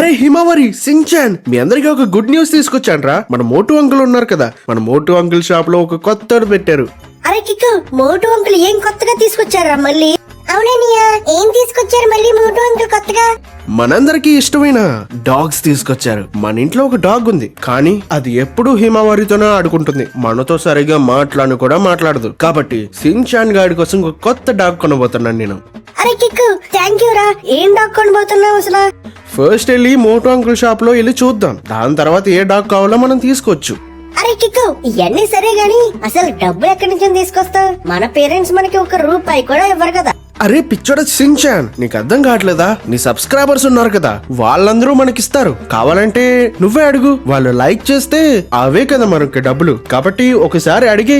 అరే హిమవరి, సించాన్, మీ అందరికి ఒక గుడ్ న్యూస్ తీసుకొచ్చాన్రా. మన మోటు అంకుల్ ఉన్నారు కదా, మన మోటు అంకుల్ షాప్ లో ఒక కొత్తడు పెట్టారు. అరే కిక్కు, మోటు అంకుల్ ఏం కొత్తగా తీసుకొచ్చారా మళ్ళీ? అవుననియా, ఏం తీసుకొచ్చారు మళ్ళీ మోటు అంకుల్ కొత్తగా? మనందరికి ఇష్టమైన డాగ్స్ తీసుకొచ్చారు. మన ఇంట్లో ఒక డాగ్ ఉంది, కానీ అది ఎప్పుడు హిమవరితోనే ఆడుకుంటుంది. మనతో సరిగా మాట్లాడను కూడా మాట్లాడదు. కాబట్టి సించాన్ గాడి కోసం ఒక కొత్త డాగ్ కొనబోతున్నాను నేను. అరే కిక్కు, థ్యాంక్ యూ రా. ఏం డాగ్ కొనబోతున్నావు అసలు? ఫస్ట్ వెళ్ళి మోటు అంకుల్ షాప్ లో వెళ్ళి చూద్దాం. దాని తర్వాత ఏ డాగ్ కావాలో మనం తీసుకోవచ్చు. అరే కిక్కు, ఇవన్నీ సరే గాని అసలు డబ్బులు ఎక్కడి నుంచి తీసుకొస్తావు? మన పేరెంట్స్ మనకి ఒక రూపాయి కూడా ఇవ్వరు కదా. అరే పిచ్చోడ సించాన్, నీకు అర్థం కావట్లేదా? నీ సబ్స్క్రైబర్స్ ఉన్నారు కదా, వాళ్ళందరూ మనకిస్తారు. కావాలంటే నువ్వే అడుగు. వాళ్ళు లైక్ చేస్తే అవే కదా మనకి డబ్బులు. కాబట్టి ఒకసారి అడిగే.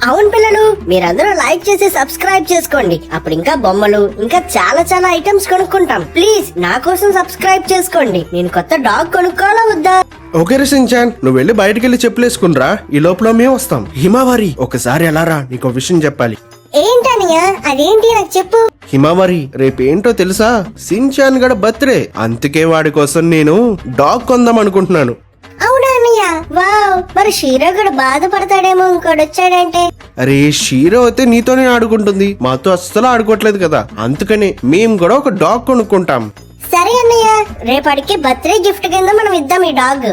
అవును పిల్లలు, మీరందరూ లైక్ చేసి సబ్స్క్రైబ్ చేసుకోండి. అప్పుడు ఇంకా బొమ్మలు, ఇంకా చాలా ఐటమ్స్ కొనుక్కుంటాం. ప్లీజ్ నా కోసం సబ్స్క్రైబ్ చేసుకోండి. నేను కొత్త డాగ్ కొనుక్కోవాలా వద్దా? ఓకే రే సించాన్, నువ్వు వెళ్ళి బయటకు వెళ్ళి చెప్పులేసుకునిరా. ఈ లోపల మేము వస్తాం. హిమవరి, ఒకసారి ఎలా రా, నీకు విషయం చెప్పాలి. ఏంటనియా? అదేంటి నాకు చెప్పు. హిమవరి, రేపేంటో తెలుసా? సించాన్ గడ బర్త్డే. అందుకే వాడి కోసం నేను డాగ్ కొందాం అనుకుంటున్నాను. అవునా అన్నయ్య? వావ్. మరి షీరో కూడా బాధపడతాడేమో ఇంకోటి వచ్చాడంటే. అరే షీరో అయితే నీతోనే ఆడుకుంటుంది, మాతో అస్సలు ఆడుకోవట్లేదు కదా. అందుకని మేము కూడా ఒక డాగ్ కొనుక్కుంటాం. సరే అన్నయ్య, రేపటికి బర్త్డే గిఫ్ట్ కింద మనం ఇద్దాం ఈ డాగ్.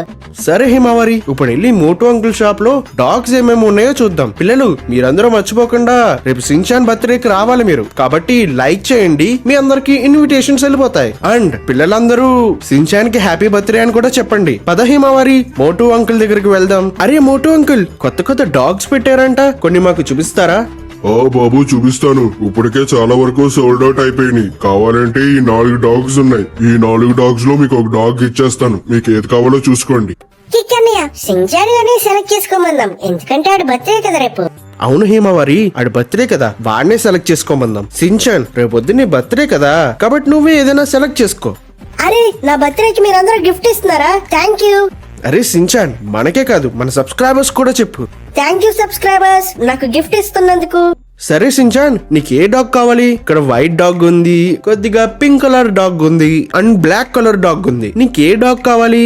సరే హిమవరి, ఇప్పుడు వెళ్ళి మోటు అంకుల్ షాప్ లో డాగ్స్ ఏమేమి ఉన్నాయో చూద్దాం. పిల్లలు, మీరందరూ మర్చిపోకుండా రేపు సించాన్ బర్త్డేకి రావాలి మీరు. కాబట్టి లైక్ చేయండి, మీ అందరికి ఇన్విటేషన్స్ వెళ్ళిపోతాయి. అండ్ పిల్లలందరూ సించాన్ కి హ్యాపీ బర్త్డే అని కూడా చెప్పండి. పద హిమవరి, మోటు అంకుల్ దగ్గరికి వెళ్దాం. అరే మోటు అంకుల్, కొత్త డాగ్స్ పెట్టారంట, కొన్ని మాకు చూపిస్తారా? ఆ బాబు, చూపిస్తాను. ఇప్పటికే చాలా వరకు సోల్డ్ అవుట్ అయిపోయినాయి. కావాలంటే ఈ 4 డాగ్స్ ఉన్నాయి. ఈ 4 డాగ్స్ లో మీకు ఒక డాగ్ ఇచ్చేస్తాను. మీకు ఏది కావాలో చూసుకోండి. కిక్ అన్నయ్య, సించాన్ గానే సెలెక్ట్ చేసుకోమందాం, ఎందుకంటే ఆడి బర్త్డే కదా రేపు. అవును హిమవరి, ఆడి బర్త్డే కదా, వాడినే సెలెక్ట్ చేసుకోమందాం. సించాన్, రేపొద్దు నీ బర్త్డే కదా, కాబట్టి నువ్వే ఏదైనా సెలెక్ట్ చేసుకో. అరే, నా బర్త్డేకి మీరందరూ గిఫ్ట్ ఇస్తున్నారా? Thank you. అరే సించాన్, మనకే కాదు మన సబ్స్క్రైబర్స్ కూడా చెప్పు. థ్యాంక్ యూ సబ్స్క్రైబర్స్, నాకు గిఫ్ట్ ఇస్తున్నందుకు. సరే సించాన్, నీకు ఏ డాగ్ కావాలి? ఇక్కడ వైట్ డాగ్ ఉంది, కొద్దిగా పింక్ కలర్ డాగ్ ఉంది, అండ్ బ్లాక్ కలర్ డాగ్ ఉంది. నీకు ఏ డాగ్ కావాలి?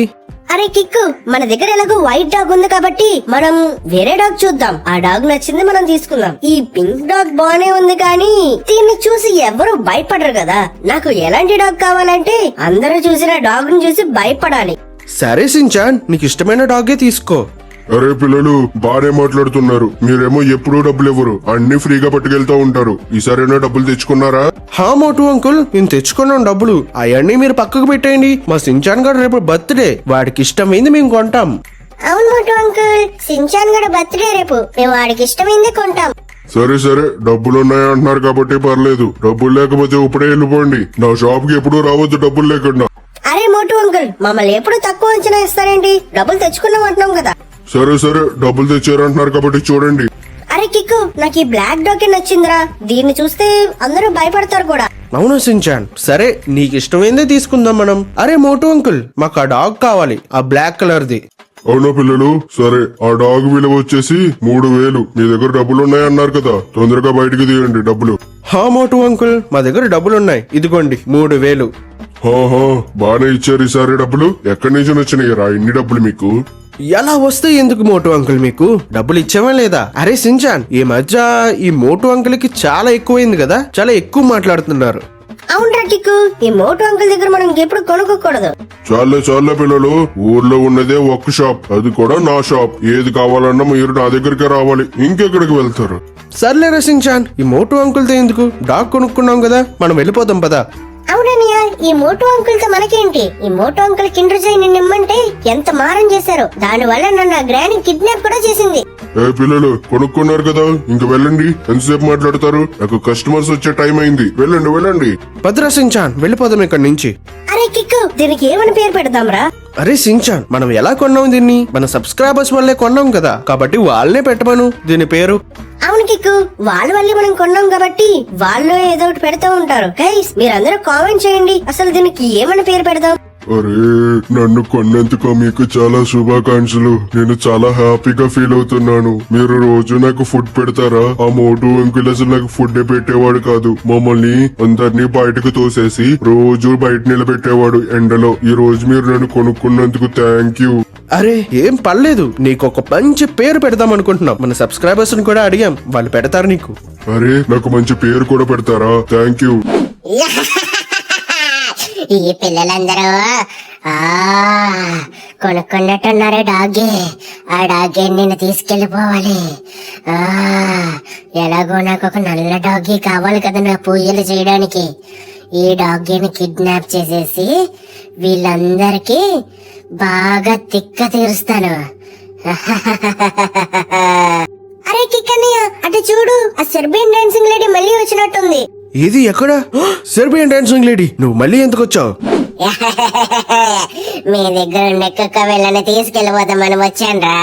అరే కిక్కు, మన దగ్గర ఎలాగో వైట్ డాగ్ ఉంది కాబట్టి మనం వేరే డాగ్ చూద్దాం. ఆ డాగ్ నచ్చింది మనం తీసుకుందాం. ఈ పింక్ డాగ్ బానే ఉంది కానీ దీన్ని చూసి ఎవరు భయపడరు కదా. నాకు ఎలాంటి డాగ్ కావాలంటే అందరూ చూసిన డాగ్ ని చూసి భయపడాలి. సరే సించాన్, నీకు ఇష్టమైన డాగే తీసుకో. అరే పిల్లలు, బానే మాట్లాడుతున్నారు. మీరేమో ఎప్పుడూ డబ్బులు ఇవ్వరు, అన్ని ఫ్రీగా పట్టుకెళ్తా ఉంటారు. ఈసారైనా డబ్బులు తెచ్చుకున్నారా? హా మోటు అంకుల్, నేను తెచ్చుకున్నాం డబ్బులు. అవన్నీ మీరు పక్కకు పెట్టేయండి. మా సించాన్ గారు రేపు బర్త్డే, వాడికి ఇష్టమైంది మేము కొంటాం. అవును మోటు అంకుల్, సించాన్ గడ బర్త్డే రేపు, మేము వాడికి ఇష్టమైంది కొంటాం. సరే, డబ్బులున్నాయి అంటున్నారు కాబట్టి పర్లేదు. డబ్బులు లేకపోతే ఇప్పుడే వెళ్ళిపోండి. నా షాప్ కి ఎప్పుడూ రావద్దు డబ్బులు లేకుండా. అరే మోటు అంకుల్, మమ్మల్ని ఎప్పుడు తక్కువ అంచనా ఇస్తారేంటి? డబ్బులు తెచ్చుకున్నాం అంటున్నాం కదా. సరే, డబ్బులు తెచ్చారంటున్నారు కాబట్టి చూడండి. అరే కిక్కు, నాకు ఈ బ్లాక్ డాగ్ నచ్చిందిరా. దీన్ని చూస్తే అందరూ భయపడతారు కూడా. అవును సించాన్, సరే నీకు ఇష్టమైందే తీసుకుందాం మనం. అరే మోటు అంకుల్, మాకు ఆ డాగ్ కావాలి, ఆ బ్లాక్ కలర్ ది. అవునా పిల్లలు? సరే, ఆ డాగ్ విలువ వచ్చేసి 3000. మీ దగ్గర డబ్బులు ఉన్నాయన్నారు కదా, తొందరగా బయటికి తీయండి డబ్బులు. హా మోటు అంకుల్, మా దగ్గర డబ్బులున్నాయి, ఇదిగోండి 3000. బానే ఇచ్చారు ఈసారి డబ్బులు. ఎక్కడి నుంచి వచ్చినాయి రా ఇన్ని డబ్బులు మీకు? ఎలా వస్తే ఎందుకు మోటు అంకుల్, మీకు డబ్బులు ఇచ్చామా లేదా? అరే సించాన్, ఈ మధ్య ఈ మోటు అంకుల్ కి చాలా ఎక్కువైంది కదా, చాలా ఎక్కువ మాట్లాడుతున్నారు. అవునరా కిక్కు, ఈ మోటు అంకుల్ దగ్గర మనం ఎప్పుడు కొనుక్కోకూడదు. చాలే పిల్లలు, ఊర్లో ఉన్నదే ఒక్క షాప్, అది కూడా నా షాప్. ఏది కావాలన్నా మీరు నా దగ్గరికి రావాలి, ఇంకెక్కడికి వెళ్తారు? సర్లేరా సించాన్, ఈ మోటు అంకుల్ తో ఎందుకు, డాగ్ కొనుక్కున్నాం కదా, మనం వెళ్ళిపోతాం పదా. అవునన్నయ్య, ఈ మోటు అంకుల్ తో మనకేంటి? ఈ మోటు అంకుల్ కిండర్ జాయ్ నిమ్మంటే ఎంత మారం చేశారు. దాని వల్ల నన్ను గ్రాని కిడ్నాప్ కూడా చేసింది. పిల్లలు, కొనుక్కున్నారు కదా, ఇంక వెళ్ళండి. ఎంతసేపు మాట్లాడతారు? నాకు కస్టమర్స్ వచ్చే టైం అయింది. వెళ్ళండి. భద్రా సించాన్, వెళ్ళిపోదాం ఇక్కడి నుంచి. అరే కిక్కు, దీనికి ఏమని పేరు పెడదాంరా? అరే సించాన్, మనం ఎలా కొన్నాం దీన్ని? మన సబ్స్క్రైబర్స్ వల్లే కొన్నాం కదా, కాబట్టి వాళ్ళనే పెట్టమను దీని పేరు. అవును కిక్కు, వాళ్ళ వల్లే మనం కొన్నాం కాబట్టి వాళ్ళు ఏదో ఒకటి పెడతా ఉంటారు. గైస్, మీరందరూ కామెంట్ చేయండి, అసలు దీనికి ఏమని పేరు పెడదాం? అరే నన్ను కొన్నందుకు మీకు చాలా శుభాకాంక్షలు. నేను చాలా హ్యాపీగా ఫీల్ అవుతున్నాను. మీరు రోజు నాకు ఫుడ్ పెడతారా? ఆ మోటు అంకుల్ అసలు నాకు ఫుడ్ పెట్టేవాడు కాదు. మమ్మల్ని అందరినీ బయటకు తోసేసి రోజు బయట నిలబెట్టేవాడు ఎండలో. ఈ రోజు మీరు నన్ను కొనుక్కున్నందుకు థ్యాంక్ యూ. అరే ఏం పర్లేదు, నీకు ఒక మంచి పేరు పెడదాం అనుకుంటున్నాం. మన సబ్స్క్రైబర్స్ ని కూడా అడిగాం, వాళ్ళు పెడతారు నీకు. అరే నాకు మంచి పేరు కూడా పెడతారా? Thank you. ఈ పిల్లలందరూ కొనుక్కున్నట్టున్నారు డాగే. ఆ డాగే నేను తీసుకెళ్లిపోవాలి. ఎలాగో నాకు ఒక నల్ల డాగే కావాలి కదా నా పూజలు చేయడానికి. ఈ డాగీని కిడ్నాప్ చేసేసి వీళ్ళందరికీ బాగా తిక్క తీరుస్తాను. అరే కిక్కన్నయ్య, అటు చూడు, ఆ సెర్బియన్ డాన్సింగ్ లేడీ మళ్ళీ వచ్చినట్టుంది. ఇది ఎక్కడ? సెర్బియన్ డాన్సింగ్ లేడీ, నువ్వు మళ్ళీ ఎందుకు వచ్చావు? మీ దగ్గర ఉన్న కుక్క వెళ్ళని తీసుకెళ్ళిపోదామని వచ్చాన్రా.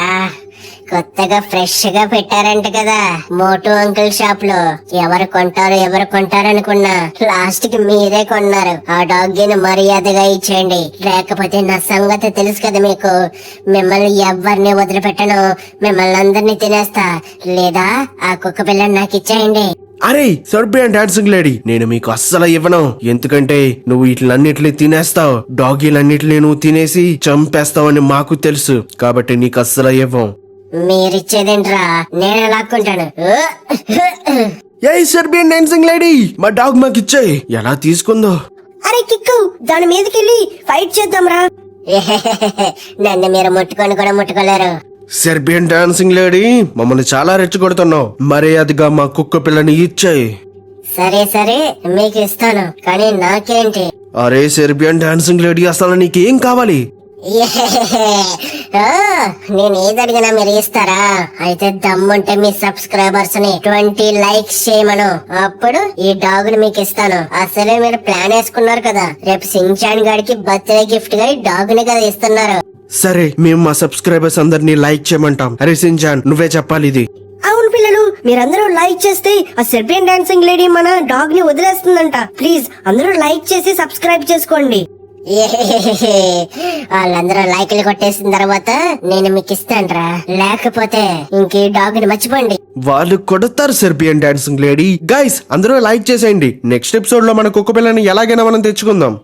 కొత్తగా ఫ్రెష్ గా పెట్టారంట కదా మోటు అంకుల్ షాప్ లో. ఎవరు కొంటారు అనుకున్నా లాస్ట్ కి మీరే కొన్నారు. ఆ డాగ్ని మర్యాదగా ఇచ్చేయండి, లేకపోతే నా సంగతి తెలుసు కదా మీకు. మిమ్మల్ని ఎవరిని వదిలిపెట్టను, మిమ్మల్ని అందరినీ తినేస్తా. లేదా ఆ కుక్క పిల్లని నాకు ఇచ్చేయండి. అరే సెర్బియన్ డాన్సింగ్ లేడీ, నేను మీకు అస్సలు ఇవ్వను. ఎందుకంటే నువ్వు వీటిలన్నిటిని తినేస్తావు. డాగీలన్నిటిని నువ్వు తినేసి చంపేస్తావని మాకు తెలుసు, కాబట్టి నీకు అస్సలు ఇవ్వం. మీరిచ్చేదేంట్రా, నేను లాక్కుంటాను. ఏ సెర్బియన్ డాన్సింగ్ లేడీ, మా డాగ్ మాకు ఇచ్చేయ్. ఎలా తీసుకుందో? అరే కిక్కు, దాని మీదకెళ్ళి ఫైట్ చేద్దాంరా. నన్ను మీరు ముట్టుకొని కూడా ముట్టుకోలేరు. సెర్బియన్ డాన్సింగ్ లేడీ, మమ్మల్ని చాలా రెచ్చగొడుతున్నావు. మర్యాదగా మా కుక్క పిల్లని ఇచ్చేయ్. సరే మీకు ఇస్తాను, కానీ నాకేంటి? అరే సెర్బియన్ డాన్సింగ్ లేడీ, అసలు నీకేం కావాలి? నేను ఏదడిగినా మీరు ఇస్తారా? అయితే దమ్ముంటే మీ సబ్స్క్రైబర్స్ ని 20 లైక్స్ చేయమను, అప్పుడు ఈ డాగ్ ని మీకు ఇస్తాను. అసలే మీరు ప్లాన్ వేసుకున్నారు కదా, రేపు సించాన్ గాడికి బర్త్డే గిఫ్ట్ గా ఈ డాగ్ ని కదా ఇస్తున్నారు. సరే, మేము మా సబ్స్క్రైబర్స్ అందరినీ లైక్ చేయమంటాం. అరే సించాన్, నువ్వే చెప్పాలి ఇది. అవును పిల్లలు, మీరందరూ లైక్ చేస్తే ఆ సెర్బియన్ డాన్సింగ్ లేడీ మన డాగ్ ని వదిలేస్తుందంట. ప్లీజ్ అందరూ లైక్ చేసి సబ్స్క్రైబ్ చేసుకోండి. వాళ్ళందరూ లైక్లు కొట్టేసిన తర్వాత నేను మీకు ఇస్తానురా, లేకపోతే ఇంక డాగ్ ని మర్చిపోండి. వాళ్ళు కొడతారు సెర్బియన్ డాన్సింగ్ లేడీ. గైస్ అందరూ లైక్ చేసేయండి. నెక్స్ట్ ఎపిసోడ్ లో మన కుక్క పిల్లని ఎలాగైనా మనం తెచ్చుకుందాం.